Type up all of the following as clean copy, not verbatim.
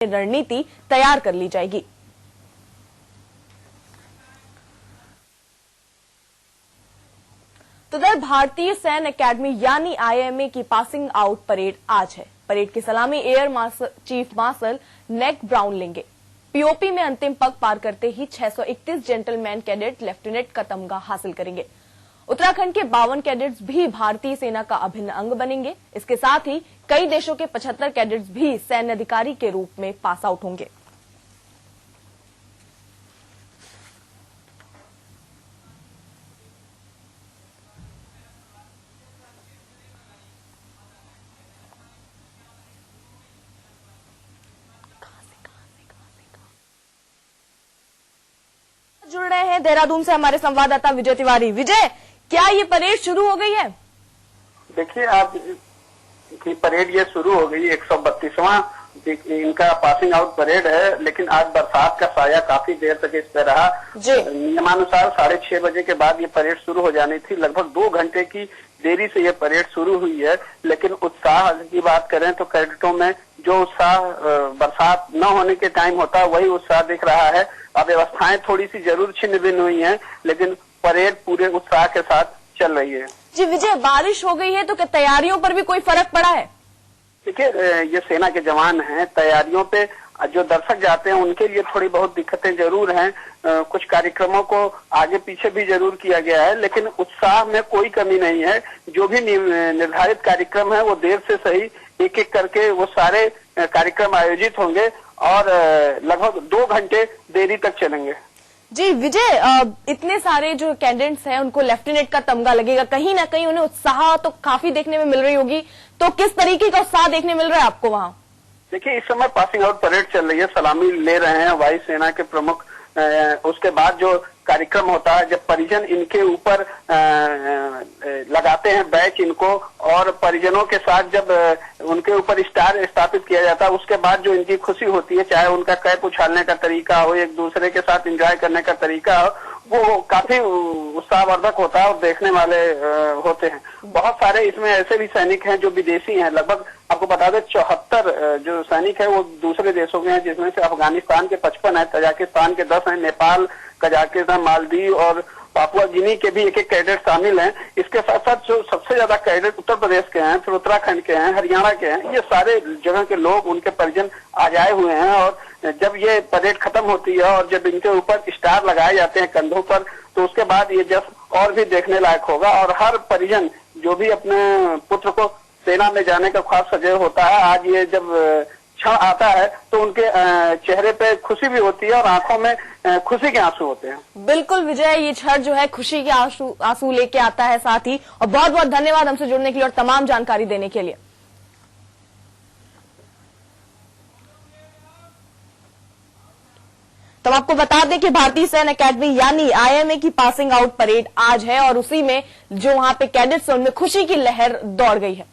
रणनीति तैयार कर ली जाएगी। तो इधर भारतीय सैन्य अकेडमी यानी आईएमए की पासिंग आउट परेड आज है। परेड की सलामी एयर चीफ मार्शल नेक ब्राउन लेंगे। पीओपी में अंतिम पग पार करते ही 631 जेंटलमैन कैडेट लेफ्टिनेंट का तमगा हासिल करेंगे। उत्तराखंड के 52 कैडेट्स भी भारतीय सेना का अभिन्न अंग बनेंगे। इसके साथ ही कई देशों के 75 कैडेट्स भी सैन्य अधिकारी के रूप में पास आउट होंगे। जुड़ रहे हैं देहरादून से हमारे संवाददाता विजय तिवारी। विजय, क्या ये परेड शुरू हो गई है? देखिए, आज की परेड ये शुरू हो गई। 132वां इनका पासिंग आउट परेड है, लेकिन आज बरसात का साया काफी देर तक इस पे रहा। नियमानुसार 6:30 बजे के बाद ये परेड शुरू हो जानी थी। लगभग 2 घंटे की देरी से ये परेड शुरू हुई है, लेकिन उत्साह की बात करें तो कैडेटों में जो उत्साह बरसात न होने के टाइम होता है वही उत्साह दिख रहा है। अब व्यवस्थाएं थोड़ी सी जरूर छिन्न भिन्न हुई हैं, लेकिन परेड पूरे उत्साह के साथ चल रही है। जी विजय, बारिश हो गई है तो क्या तैयारियों पर भी कोई फर्क पड़ा है? देखिए, ये सेना के जवान हैं, तैयारियों पे जो दर्शक जाते हैं उनके लिए थोड़ी बहुत दिक्कतें जरूर हैं। कुछ कार्यक्रमों को आगे पीछे भी जरूर किया गया है, लेकिन उत्साह में कोई कमी नहीं है। जो भी निर्धारित कार्यक्रम है वो देर से सही एक एक करके वो सारे कार्यक्रम आयोजित होंगे और लगभग 2 घंटे देरी तक चलेंगे। जी विजय, इतने सारे जो कैडेट्स हैं उनको लेफ्टिनेंट का तमगा लगेगा, कहीं ना कहीं उन्हें उत्साह तो काफी देखने में मिल रही होगी, तो किस तरीके का उत्साह देखने मिल रहा है आपको वहां? देखिए, इस समय पासिंग आउट परेड चल रही है, सलामी ले रहे हैं वायुसेना के प्रमुख। उसके बाद जो कार्यक्रम होता है, जब परिजन इनके ऊपर लगाते हैं बैच इनको, और परिजनों के साथ जब उनके ऊपर स्टार स्थापित किया जाता है, उसके बाद जो इनकी खुशी होती है, चाहे उनका कैप उछालने का तरीका हो, एक दूसरे के साथ एंजॉय करने का तरीका हो, वो काफी उत्साहवर्धक होता है और देखने वाले होते हैं। बहुत सारे इसमें ऐसे भी सैनिक हैं जो विदेशी हैं। लगभग आपको बता दें 74 जो सैनिक है वो दूसरे देशों के हैं, जिसमें से अफगानिस्तान के 55 है, तजाकिस्तान के 10 हैं, नेपाल, कजाकिस्तान, मालदीव और पापुआ गिनी के भी एक कैडेट शामिल हैं। इसके साथ साथ जो सबसे ज्यादा कैडेट उत्तर प्रदेश के हैं, फिर उत्तराखंड के हैं, हरियाणा के हैं, ये सारे जगह के लोग, उनके परिजन आज आए हुए हैं। और जब ये परेड खत्म होती है और जब इनके ऊपर स्टार लगाए जाते हैं कंधों पर, तो उसके बाद ये जश्न और भी देखने लायक होगा। और हर परिजन जो भी अपने पुत्र को सेना में जाने का ख्वाब सजे होता है, आज ये जब क्षण आता है तो उनके चेहरे पे खुशी भी होती है और आंखों में खुशी के आंसू होते हैं। बिल्कुल विजय, ये क्षण जो है खुशी के आंसू लेके आता है साथ ही। और बहुत बहुत धन्यवाद हमसे जुड़ने के लिए और तमाम जानकारी देने के लिए। तो आपको बता दें कि भारतीय सैन्य अकेडमी यानी आईएमए की पासिंग आउट परेड आज है और उसी में जो वहां पे कैडेट्स हैं उनमें खुशी की लहर दौड़ गई है।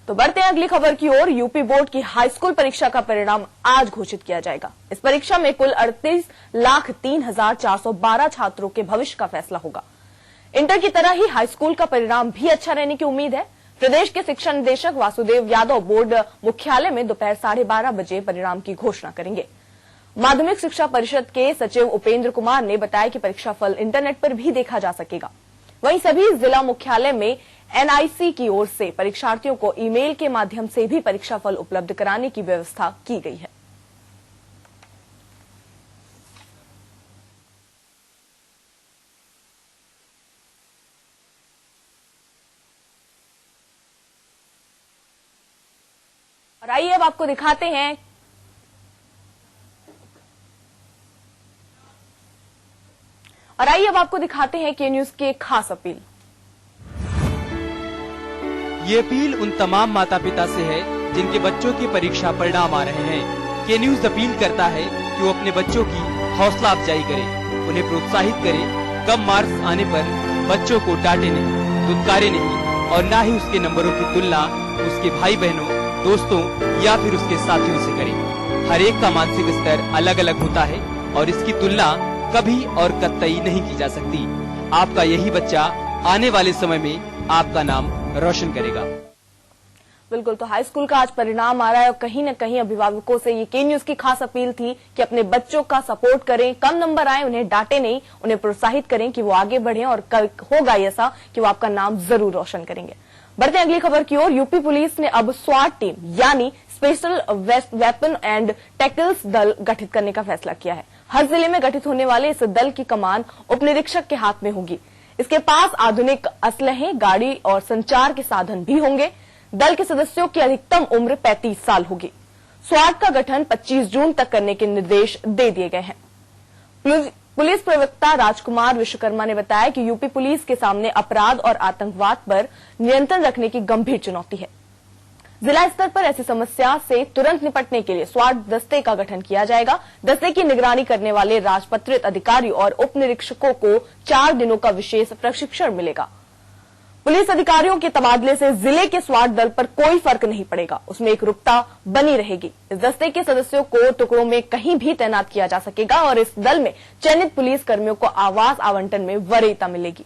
तो बढ़ते हैं अगली खबर की ओर। यूपी बोर्ड की हाई स्कूल परीक्षा का परिणाम आज घोषित किया जाएगा। इस परीक्षा में कुल 38,03,412 छात्रों के भविष्य का फैसला होगा। इंटर की तरह ही हाई स्कूल का परिणाम भी अच्छा रहने की उम्मीद है। प्रदेश के शिक्षा निदेशक वासुदेव यादव बोर्ड मुख्यालय में दोपहर 12:30 बजे परिणाम की घोषणा करेंगे। माध्यमिक शिक्षा परिषद के सचिव उपेंद्र कुमार ने बताया कि परीक्षा फल इंटरनेट पर भी देखा जा सकेगा। वहीं सभी जिला मुख्यालय में एनआईसी की ओर से परीक्षार्थियों को ईमेल के माध्यम से भी परीक्षा फल उपलब्ध कराने की व्यवस्था की गई है। और आइए अब आपको दिखाते हैं के न्यूज की एक खास अपील। ये अपील उन तमाम माता पिता से है जिनके बच्चों के परीक्षा परिणाम आ रहे हैं। के न्यूज अपील करता है कि वो अपने बच्चों की हौसला अफजाई करे, उन्हें प्रोत्साहित करे। कम मार्क्स आने पर बच्चों को डांटे नहीं, दुत्कारे नहीं और न ही उसके नंबरों की तुलना उसके भाई बहनों, दोस्तों या फिर उसके साथियों से करे। हर एक का मानसिक स्तर अलग अलग होता है और इसकी तुलना कभी और कतई नहीं की जा सकती। आपका यही बच्चा आने वाले समय में आपका नाम रोशन करेगा। बिल्कुल, तो हाई स्कूल का आज परिणाम आ रहा है और कहीं न कहीं अभिभावकों से ये के न्यूज की खास अपील थी कि अपने बच्चों का सपोर्ट करें, कम नंबर आए उन्हें डांटे नहीं, उन्हें प्रोत्साहित करें कि वो आगे बढ़ें और कल होगा ऐसा कि वो आपका नाम जरूर रोशन करेंगे। बढ़ते हैं अगली खबर की ओर। यूपी पुलिस ने अब स्वाट टीम यानी स्पेशल वेपन एंड टैकल्स दल गठित करने का फैसला किया है। हर जिले में गठित होने वाले इस दल की कमान उप निरीक्षक के हाथ में होगी। इसके पास आधुनिक असलहे, गाड़ी और संचार के साधन भी होंगे। दल के सदस्यों की अधिकतम उम्र 35 साल होगी। स्वाट का गठन 25 जून तक करने के निर्देश दे दिए गए हैं। पुलिस प्रवक्ता राजकुमार विश्वकर्मा ने बताया कि यूपी पुलिस के सामने अपराध और आतंकवाद पर नियंत्रण रखने की गंभीर चुनौती है। जिला स्तर पर ऐसी समस्या से तुरंत निपटने के लिए स्वाट दस्ते का गठन किया जाएगा। दस्ते की निगरानी करने वाले राजपत्रित अधिकारी और उप निरीक्षकों को 4 दिनों का विशेष प्रशिक्षण मिलेगा। पुलिस अधिकारियों के तबादले से जिले के स्वाट दल पर कोई फर्क नहीं पड़ेगा, उसमें एक रुकता बनी रहेगी। इस दस्ते के सदस्यों को टुकड़ों में कहीं भी तैनात किया जा सकेगा और इस दल में चयनित पुलिस कर्मियों को आवास आवंटन में वरीयता मिलेगी।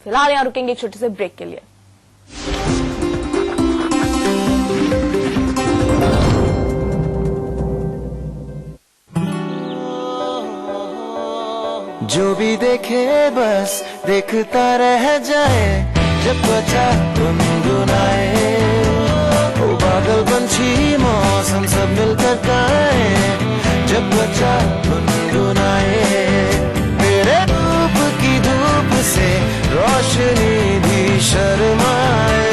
फिलहाल यहां रुकेंगे एक छोटे से ब्रेक के लिए। जो भी देखे बस देखता रह जाए, जब त्वचा गुनगुनाए, ओ बादल पंछी मौसम सब मिलकर गाए, जब त्वचा गुनगुनाए, तेरे रूप की धूप से रोशनी भी शर्माए,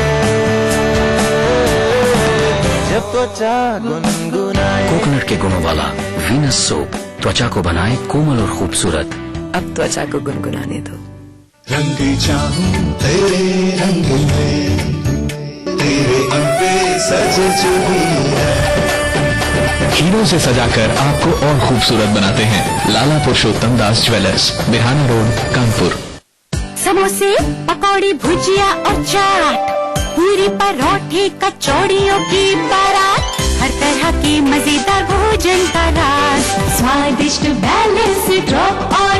जब त्वचा गुनगुनाए। कोकोनट के गुणों वाला वीनस सोप त्वचा को बनाए कोमल और खूबसूरत। अब त्वचा को गुनगुनाने दो। रंग चाहूं तेरे रंग में, तेरे अंग पे सज चुकी है। हीरों से सजाकर आपको और खूबसूरत बनाते हैं लाला पुरुषोत्तम दास ज्वेलर्स, बिहाना रोड, कानपुर। समोसे, पकौड़ी, भुजिया और चाट, पूरी परोठे, कचौड़ियों की बारात, हर तरह के मजेदार भोजन का राज, स्वादिष्ट बैलेंस ड्रॉप और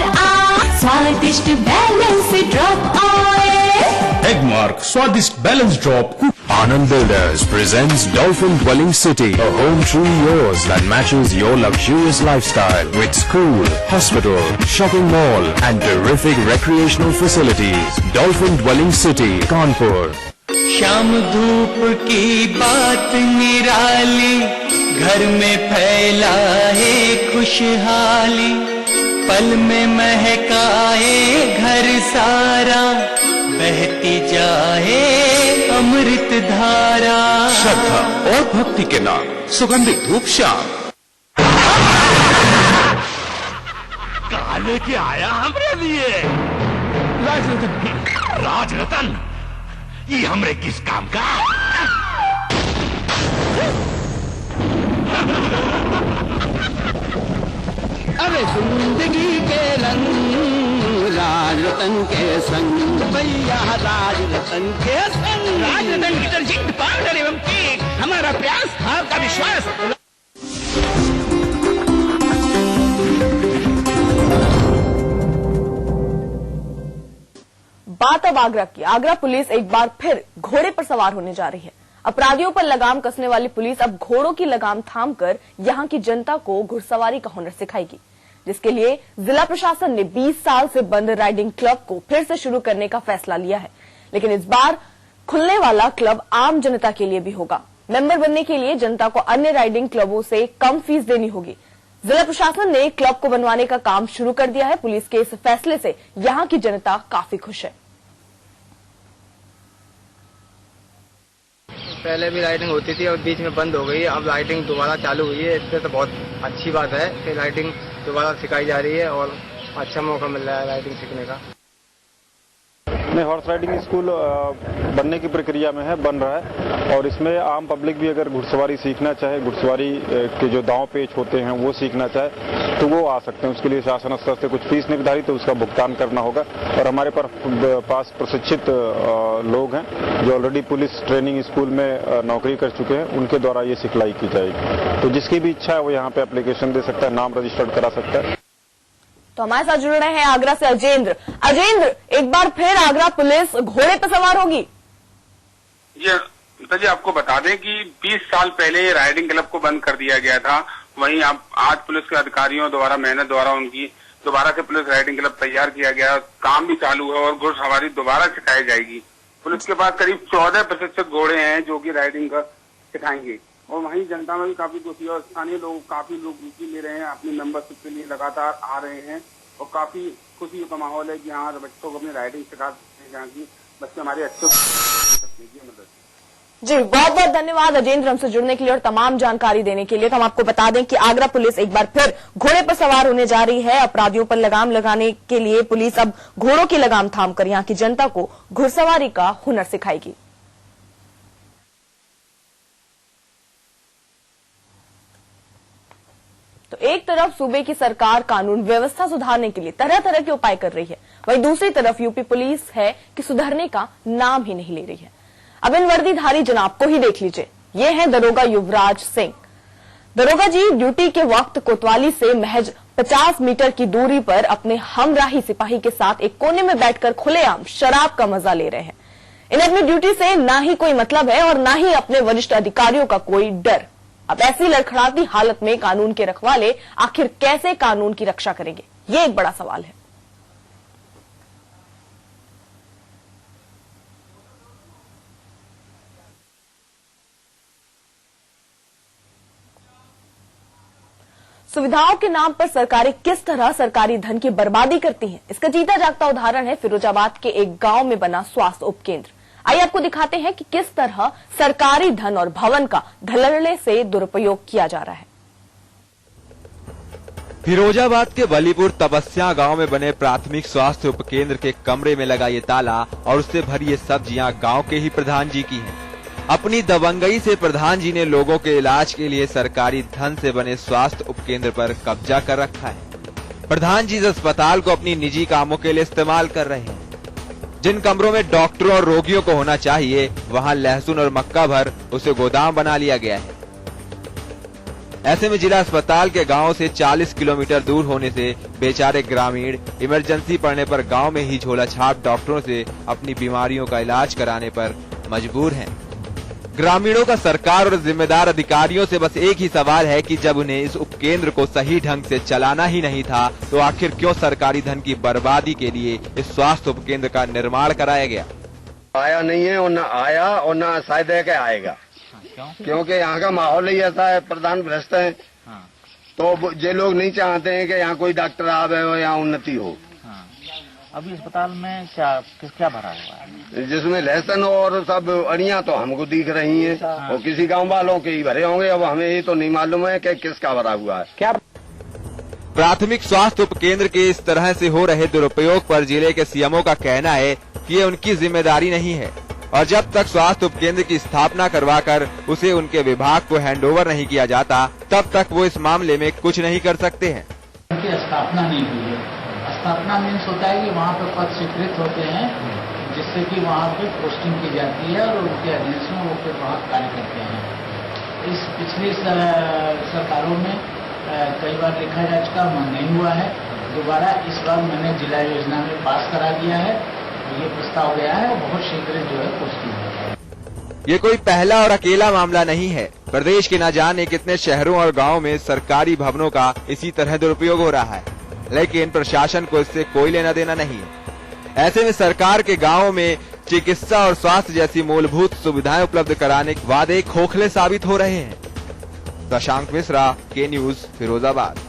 स्वादिष्ट बैलेंस ड्रॉप ऑयल। एगमार्क स्वादिष्ट balance drop. Anand Builders presents Dolphin Dwelling City, a home truly yours that matches your luxurious lifestyle with school, hospital, shopping mall and terrific recreational facilities. Dolphin Dwelling City, Kanpur. शाम धूप की बात निराली, घर में फैला है खुशहाली, पल में महकाए घर सारा, बहती जाए अमृत धारा। श्रद्धा और भक्ति के नाम सुगंधित धूप श्याम। कहा लेके आया हमरे लिए राजरतन, ये हमरे किस काम का? अरे जिंदगी के रंग राजरतन के संग, भैया राजरतन के संग। राजरतन डिटर्जेंट पाउडर एवं केक, हमारा प्रयास आपका विश्वास। बात अब आगरा की। आगरा पुलिस एक बार फिर घोड़े पर सवार होने जा रही है। अपराधियों पर लगाम कसने वाली पुलिस अब घोड़ों की लगाम थामकर यहां की जनता को घुड़सवारी का हुनर सिखाएगी, जिसके लिए जिला प्रशासन ने 20 साल से बंद राइडिंग क्लब को फिर से शुरू करने का फैसला लिया है। लेकिन इस बार खुलने वाला क्लब आम जनता के लिए भी होगा। मेंबर बनने के लिए जनता को अन्य राइडिंग क्लबों से कम फीस देनी होगी। जिला प्रशासन ने क्लब को बनवाने का काम शुरू कर दिया है। पुलिस के इस फैसले से यहां की जनता काफी खुश है। पहले भी राइडिंग होती थी और बीच में बंद हो गई है, अब राइडिंग दोबारा चालू हुई है। इससे तो बहुत अच्छी बात है कि राइडिंग दोबारा सिखाई जा रही है और अच्छा मौका मिल रहा है राइडिंग सीखने का। में हॉर्स राइडिंग स्कूल बनने की प्रक्रिया में है, बन रहा है और इसमें आम पब्लिक भी अगर घुड़सवारी सीखना चाहे, घुड़सवारी के जो दांव पेच होते हैं वो सीखना चाहे तो वो आ सकते हैं। उसके लिए शासन स्तर से कुछ फीस निर्धारित है, उसका भुगतान करना होगा और हमारे पास प्रशिक्षित लोग हैं जो ऑलरेडी पुलिस ट्रेनिंग स्कूल में नौकरी कर चुके हैं, उनके द्वारा ये सिखलाई की जाएगी। तो जिसकी भी इच्छा है वो यहाँ पे एप्लीकेशन दे सकता है, नाम रजिस्टर्ड करा सकता है। तो हमारे साथ जुड़ रहे हैं आगरा से अजेंद्र। अजेंद्र, एक बार फिर आगरा पुलिस घोड़े पर सवार होगी? जी आपको बता दें कि 20 साल पहले राइडिंग क्लब को बंद कर दिया गया था। वहीं आज पुलिस के अधिकारियों द्वारा मेहनत द्वारा उनकी दोबारा से पुलिस राइडिंग क्लब तैयार किया गया, काम भी चालू है और घुड़सवारी दोबारा सिखाई जाएगी। पुलिस के पास करीब 14% घोड़े हैं जो कि राइडिंग का सिखाएंगे और वहीं जनता में भी काफी खुशी और स्थानीय लोग काफी लोग रुचि ले रहे हैं, अपनी मेंबरशिप के लिए लगातार आ रहे हैं और काफी खुशी का माहौल है कि यहाँ बच्चों को अपनी राइडिंग सिखा सकते हैं, जहाँ की बच्चे हमारे अच्छे सकते हैं। जी बहुत बहुत धन्यवाद अजेंद्र हमसे जुड़ने के लिए और तमाम जानकारी देने के लिए। तो हम आपको बता दें कि आगरा पुलिस एक बार फिर घोड़े पर सवार होने जा रही है। अपराधियों पर लगाम लगाने के लिए पुलिस अब घोड़ों की लगाम थामकर यहां की जनता को घुड़सवारी का हुनर सिखाएगी। तो एक तरफ सूबे की सरकार कानून व्यवस्था सुधारने के लिए तरह तरह के उपाय कर रही है, वहीं दूसरी तरफ यूपी पुलिस है कि सुधरने का नाम ही नहीं ले रही है। अब इन वर्दीधारी जनाब को ही देख लीजिए, ये हैं दरोगा युवराज सिंह। दरोगा जी ड्यूटी के वक्त कोतवाली से महज 50 मीटर की दूरी पर अपने हमराही सिपाही के साथ एक कोने में बैठकर खुलेआम शराब का मजा ले रहे हैं। इन्हें अपनी ड्यूटी से ना ही कोई मतलब है और ना ही अपने वरिष्ठ अधिकारियों का कोई डर। अब ऐसी लड़खड़ाती हालत में कानून के रखवाले आखिर कैसे कानून की रक्षा करेंगे, ये एक बड़ा सवाल है। सुविधाओं के नाम पर सरकारें किस तरह सरकारी धन की बर्बादी करती हैं, इसका जीता जागता उदाहरण है फिरोजाबाद के एक गांव में बना स्वास्थ्य उपकेंद्र। आइए आपको दिखाते हैं कि किस तरह सरकारी धन और भवन का धड़ल्ले से दुरुपयोग किया जा रहा है। फिरोजाबाद के बलीपुर तपस्या गांव में बने प्राथमिक स्वास्थ्य उपकेंद्र के कमरे में लगा ये ताला और उससे भरी ये सब्जियां गांव के ही प्रधान जी की हैं। अपनी दबंगई से प्रधान जी ने लोगों के इलाज के लिए सरकारी धन से बने स्वास्थ्य उपकेंद्र पर कब्जा कर रखा है। प्रधान जी इस अस्पताल को अपनी निजी कामों के लिए इस्तेमाल कर रहे हैं। जिन कमरों में डॉक्टरों और रोगियों को होना चाहिए, वहां लहसुन और मक्का भर उसे गोदाम बना लिया गया है। ऐसे में जिला अस्पताल के गांव से 40 किलोमीटर दूर होने से बेचारे ग्रामीण इमरजेंसी पड़ने पर गांव में ही झोला छाप डॉक्टरों से अपनी बीमारियों का इलाज कराने पर मजबूर हैं। ग्रामीणों का सरकार और जिम्मेदार अधिकारियों से बस एक ही सवाल है कि जब उन्हें इस उपकेंद्र को सही ढंग से चलाना ही नहीं था, तो आखिर क्यों सरकारी धन की बर्बादी के लिए इस स्वास्थ्य उपकेंद्र का निर्माण कराया गया। आया नहीं है और न आया और न शायद है कि आएगा, क्योंकि यहाँ का माहौल ही ऐसा है, प्रधान भ्रष्ट है। तो ये लोग नहीं चाहते हैं कि यहाँ कोई डॉक्टर आवे और यहाँ उन्नति हो। अभी अस्पताल में क्या भरा हुआ है? जिसमें लहसुन और सब अड़ियाँ तो हमको दिख रही हैं और किसी गांव वालों के ही भरे होंगे। अब हमें ये तो नहीं मालूम है कि किसका भरा हुआ है। क्या प्राथमिक स्वास्थ्य उपकेंद्र के इस तरह से हो रहे दुरुपयोग पर जिले के सीएमओ का कहना है कि ये उनकी जिम्मेदारी नहीं है और जब तक स्वास्थ्य उपकेंद्र की स्थापना करवाकर उसे उनके विभाग को हैंडओवर नहीं किया जाता, तब तक वो इस मामले में कुछ नहीं कर सकते हैं। उनकी स्थापना नहीं हुई है। स्थापना मीन्स होता है कि वहाँ पर पद स्वीकृत होते हैं, जिससे कि वहाँ पे पोस्टिंग की जाती है और उनके अधीन में वो फिर वहाँ कार्य करते हैं। इस पिछली सरकारों में कई बार देखा जा चुका, नहीं हुआ है। दोबारा इस बार मैंने जिला योजना में पास करा दिया है, ये प्रस्ताव गया है और बहुत शीघ्र जो है पोस्टिंग होगा। ये कोई पहला और अकेला मामला नहीं है। प्रदेश के न जाने कितने शहरों और गाँव में सरकारी भवनों का इसी तरह दुरुपयोग हो रहा है, लेकिन प्रशासन को इससे कोई लेना देना नहीं है। ऐसे में सरकार के गांवों में चिकित्सा और स्वास्थ्य जैसी मूलभूत सुविधाएं उपलब्ध कराने के वादे खोखले साबित हो रहे हैं। प्रशांत मिश्रा, के न्यूज, फिरोजाबाद।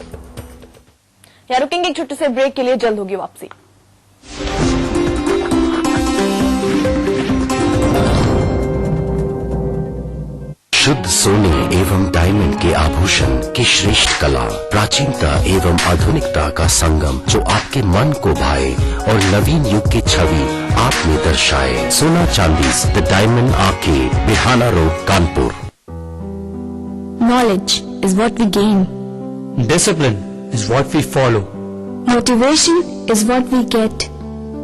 यहाँ रुकेंगे एक छोटे से ब्रेक के लिए, जल्द होगी वापसी। शुद्ध सोने एवं डायमंड के आभूषण की श्रेष्ठ कला, प्राचीनता एवं आधुनिकता का संगम जो आपके मन को भाए और नवीन युग की छवि आप में दर्शाए। सोना चांदीज the diamond arcade, Bihana road, Kanpur. Knowledge is what we gain. Discipline is what we follow. Motivation is what we get.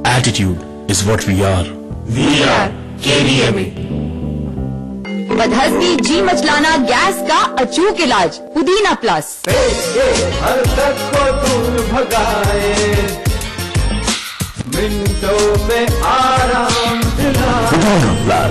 Attitude is what we are. We are KDMA. बदहजमी, जी मचलाना, गैस का अचूक इलाज पुदीना प्लस। हर तक को दूर भगाए, मिनटों में आराम दिलाए।